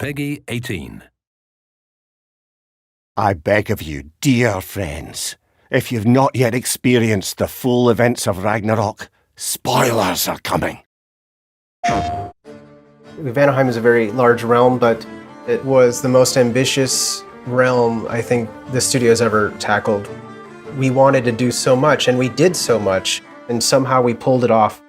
Peggy 18. I beg of you, dear friends, if you've not yet experienced the full events of Ragnarök, spoilers are coming. Vanaheim is a very large realm, but it was the most ambitious realm I think the studio's ever tackled. We wanted to do so much, and we did so much, and somehow we pulled it off.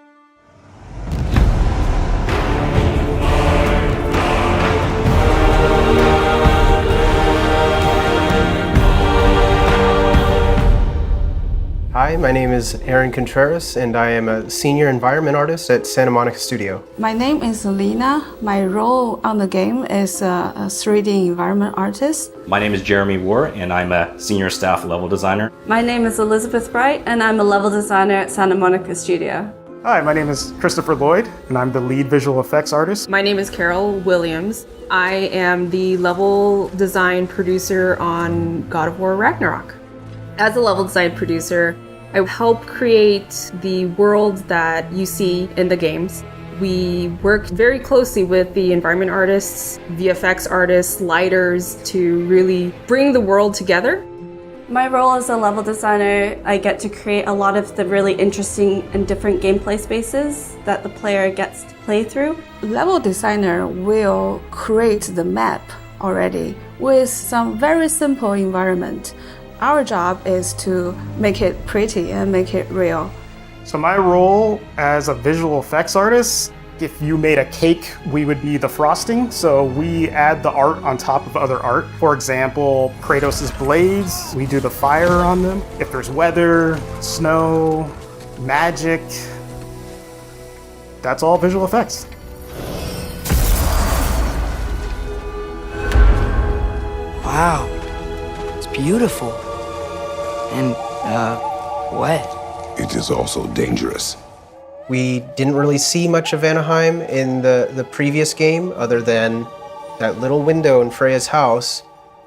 Hi, my name is Aaron Contreras, and I am a senior environment artist at Santa Monica Studio. My name is Lena. My role on the game is a 3D environment artist. My name is Jeremy War, and I'm a senior staff level designer. My name is Elizabeth Bright, and I'm a level designer at Santa Monica Studio. Hi, my name is Christopher Lloyd, and I'm the lead visual effects artist. My name is Carol Williams. I am the level design producer on God of War Ragnarök. As a level design producer, I help create the world that you see in the games. We work very closely with the environment artists, VFX artists, lighters to really bring the world together. My role as a level designer, I get to create a lot of the really interesting and different gameplay spaces that the player gets to play through. Level designer will create the map already with some very simple environment. Our job is to make it pretty and make it real. So my role as a visual effects artist, if you made a cake, we would be the frosting. So we add the art on top of other art. For example, Kratos' blades, we do the fire on them. If there's weather, snow, magic, that's all visual effects. Wow, it's beautiful. And, wet. It is also dangerous. We didn't really see much of Vanaheim in the previous game, other than that little window in Freya's house.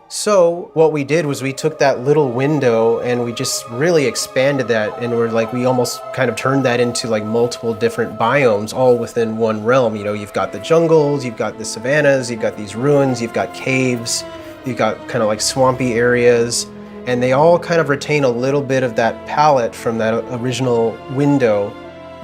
So what we did was we took that little window and we just really expanded that, and we almost kind of turned that into like multiple different biomes all within one realm. You know, you've got the jungles, you've got the savannas, you've got these ruins, you've got caves, you've got kind of like swampy areas. And they all kind of retain a little bit of that palette from that original window.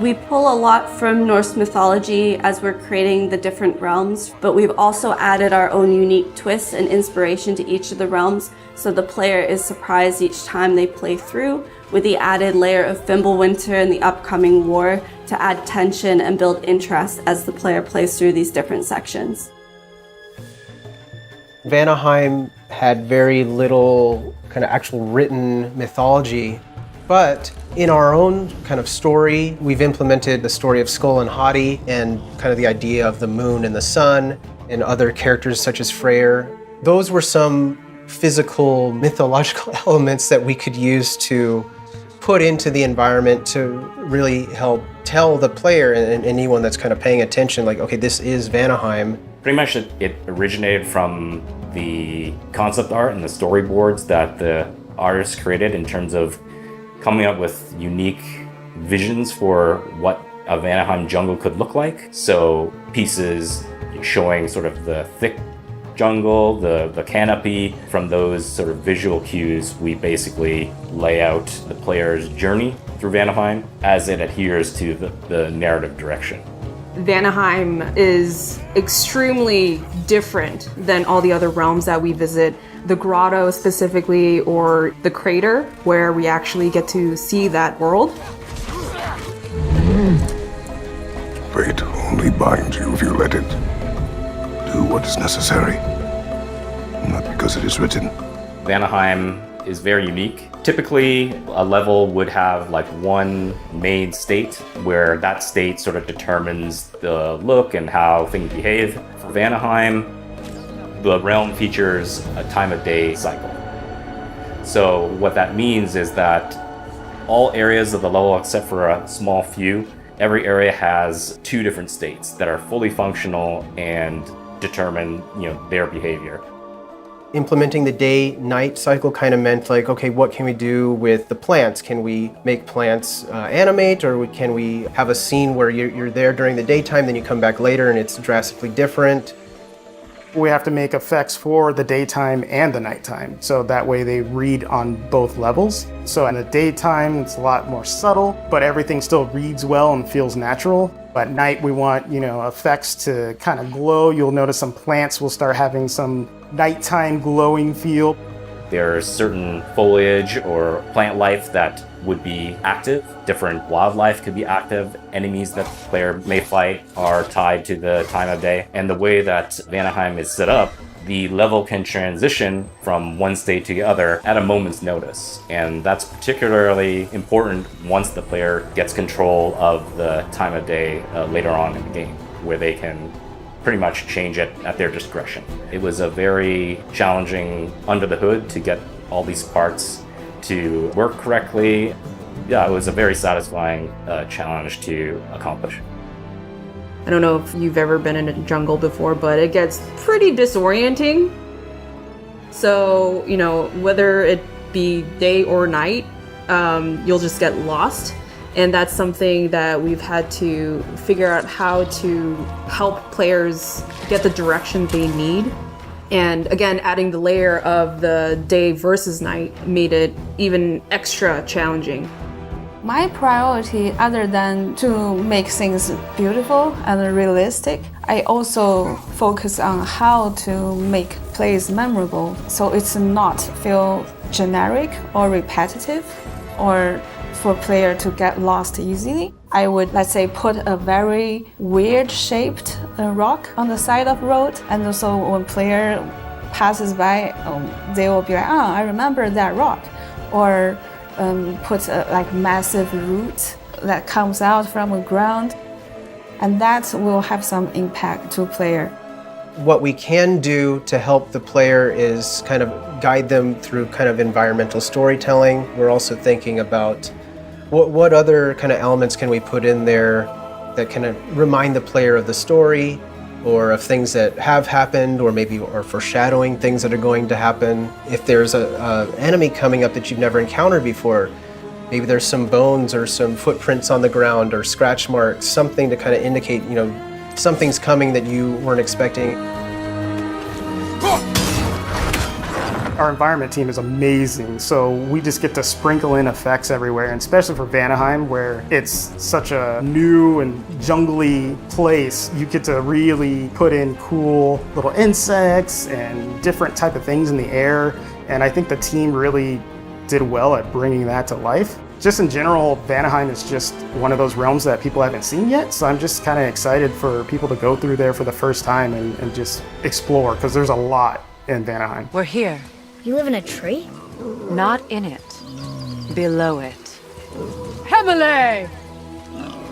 We pull a lot from Norse mythology as we're creating the different realms, but we've also added our own unique twists and inspiration to each of the realms, so the player is surprised each time they play through, with the added layer of Fimbulwinter and the upcoming war to add tension and build interest as the player plays through these different sections. Vanaheim had very little kind of actual written mythology, but in our own kind of story, we've implemented the story of Skull and Hati and kind of the idea of the moon and the sun and other characters such as Freyr. Those were some physical, mythological elements that we could use to put into the environment to really help tell the player and anyone that's kind of paying attention, like, okay, this is Vanaheim. Pretty much it originated from the concept art and the storyboards that the artists created in terms of coming up with unique visions for what a Vanaheim jungle could look like. So pieces showing sort of the thick jungle, the canopy. From those sort of visual cues, we basically lay out the player's journey through Vanaheim as it adheres to the narrative direction. Vanaheim is extremely different than all the other realms that we visit. The grotto specifically, or the crater, where we actually get to see that world. Fate only binds you if you let it. Do what is necessary, not because it is written. Vanaheim is very unique. Typically, a level would have like one main state where that state sort of determines the look and how things behave. For Vanaheim, the realm features a time of day cycle. So what that means is that all areas of the level, except for a small few, every area has two different states that are fully functional and determine, their behavior. Implementing the day-night cycle kind of meant like, okay, what can we do with the plants? Can we make plants animate, or can we have a scene where you're there during the daytime, then you come back later and it's drastically different? We have to make effects for the daytime and the nighttime, so that way they read on both levels. So in the daytime, it's a lot more subtle, but everything still reads well and feels natural. At night, we want, effects to kind of glow. You'll notice some plants will start having some nighttime glowing feel. There's certain foliage or plant life that would be active. Different wildlife could be active. Enemies that the player may fight are tied to the time of day. And the way that Vanaheim is set up, the level can transition from one state to the other at a moment's notice. And that's particularly important once the player gets control of the time of day later on in the game, where they can pretty much change it at their discretion. It was a very challenging under the hood to get all these parts to work correctly. Yeah, it was a very satisfying challenge to accomplish. I don't know if you've ever been in a jungle before, but it gets pretty disorienting. So, whether it be day or night, you'll just get lost. And that's something that we've had to figure out how to help players get the direction they need. And again, adding the layer of the day versus night made it even extra challenging. My priority, other than to make things beautiful and realistic, I also focus on how to make plays memorable, so it's not feel generic or repetitive, or for player to get lost easily. I would, let's say, put a very weird shaped rock on the side of the road, and so when player passes by, they will be like, oh, I remember that rock. Or put a massive root that comes out from the ground, and that will have some impact to player. What we can do to help the player is kind of guide them through kind of environmental storytelling. We're also thinking about what other kind of elements can we put in there that kind of remind the player of the story, or of things that have happened, or maybe are foreshadowing things that are going to happen. If there's an enemy coming up that you've never encountered before, maybe there's some bones or some footprints on the ground or scratch marks, something to kind of indicate, something's coming that you weren't expecting. Our environment team is amazing, so we just get to sprinkle in effects everywhere, and especially for Vanaheim, where it's such a new and jungly place, you get to really put in cool little insects and different type of things in the air, and I think the team really did well at bringing that to life. Just in general, Vanaheim is just one of those realms that people haven't seen yet, so I'm just kind of excited for people to go through there for the first time and just explore, because there's a lot in Vanaheim. We're here. You live in a tree? Not in it. Below it. Hemele!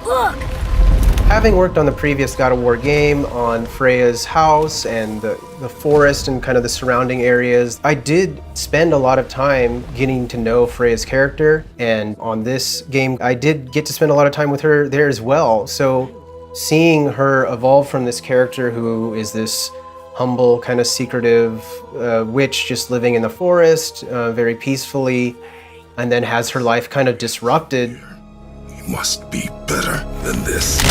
Look! Having worked on the previous God of War game, on Freya's house and the forest and kind of the surrounding areas, I did spend a lot of time getting to know Freya's character, and on this game I did get to spend a lot of time with her there as well. So seeing her evolve from this character who is this humble, kind of secretive witch just living in the forest very peacefully, and then has her life kind of disrupted. You must be better than this.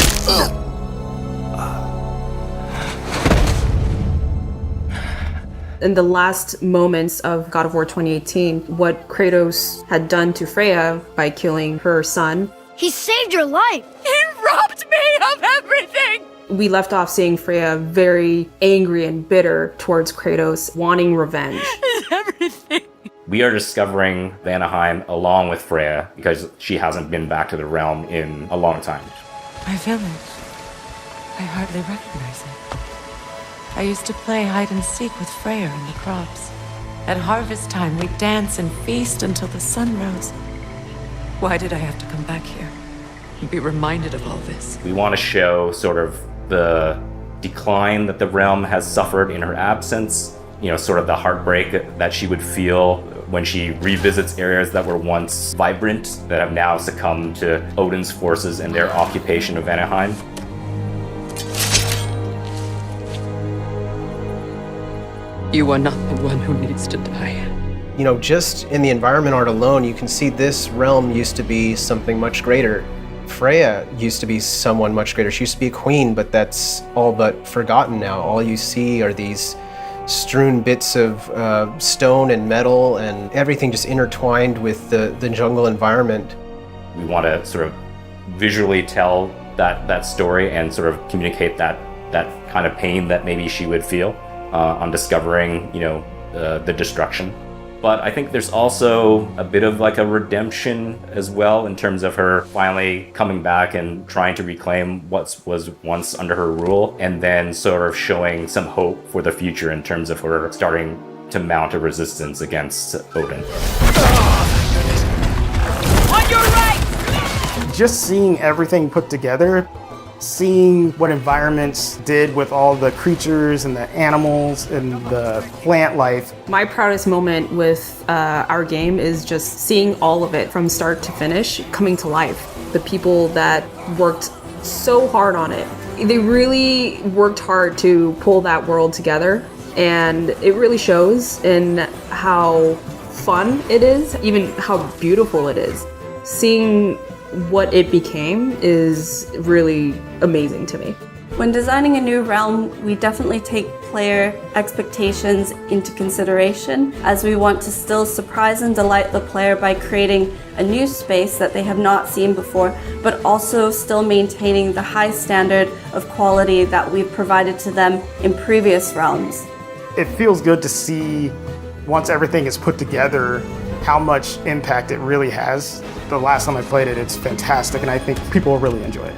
In the last moments of God of War 2018, what Kratos had done to Freya by killing her son. He saved your life! He robbed me of everything! We left off seeing Freya very angry and bitter towards Kratos, wanting revenge. Everything! We are discovering Vanaheim along with Freya because she hasn't been back to the realm in a long time. My village. I hardly recognize it. I used to play hide and seek with Freya in the crops. At harvest time, we'd dance and feast until the sun rose. Why did I have to come back here and be reminded of all this? We want to show sort of the decline that the realm has suffered in her absence, sort of the heartbreak that she would feel when she revisits areas that were once vibrant, that have now succumbed to Odin's forces and their occupation of Vanaheim. You are not the one who needs to die. Just in the environment art alone, you can see this realm used to be something much greater. Freya used to be someone much greater. She used to be a queen, but that's all but forgotten now. All you see are these strewn bits of stone and metal and everything just intertwined with the jungle environment. We want to sort of visually tell that story and sort of communicate that kind of pain that maybe she would feel on discovering, the destruction. But I think there's also a bit of like a redemption as well in terms of her finally coming back and trying to reclaim what was once under her rule, and then sort of showing some hope for the future in terms of her starting to mount a resistance against Odin. On your right! Just seeing everything put together, seeing what environments did with all the creatures and the animals and the plant life. My proudest moment with our game is just seeing all of it from start to finish coming to life. The people that worked so hard on it, they really worked hard to pull that world together, and it really shows in how fun it is, even how beautiful it is. Seeing what it became is really amazing to me. When designing a new realm, we definitely take player expectations into consideration, as we want to still surprise and delight the player by creating a new space that they have not seen before, but also still maintaining the high standard of quality that we've provided to them in previous realms. It feels good to see, once everything is put together, how much impact it really has. The last time I played it, it's fantastic, and I think people will really enjoy it.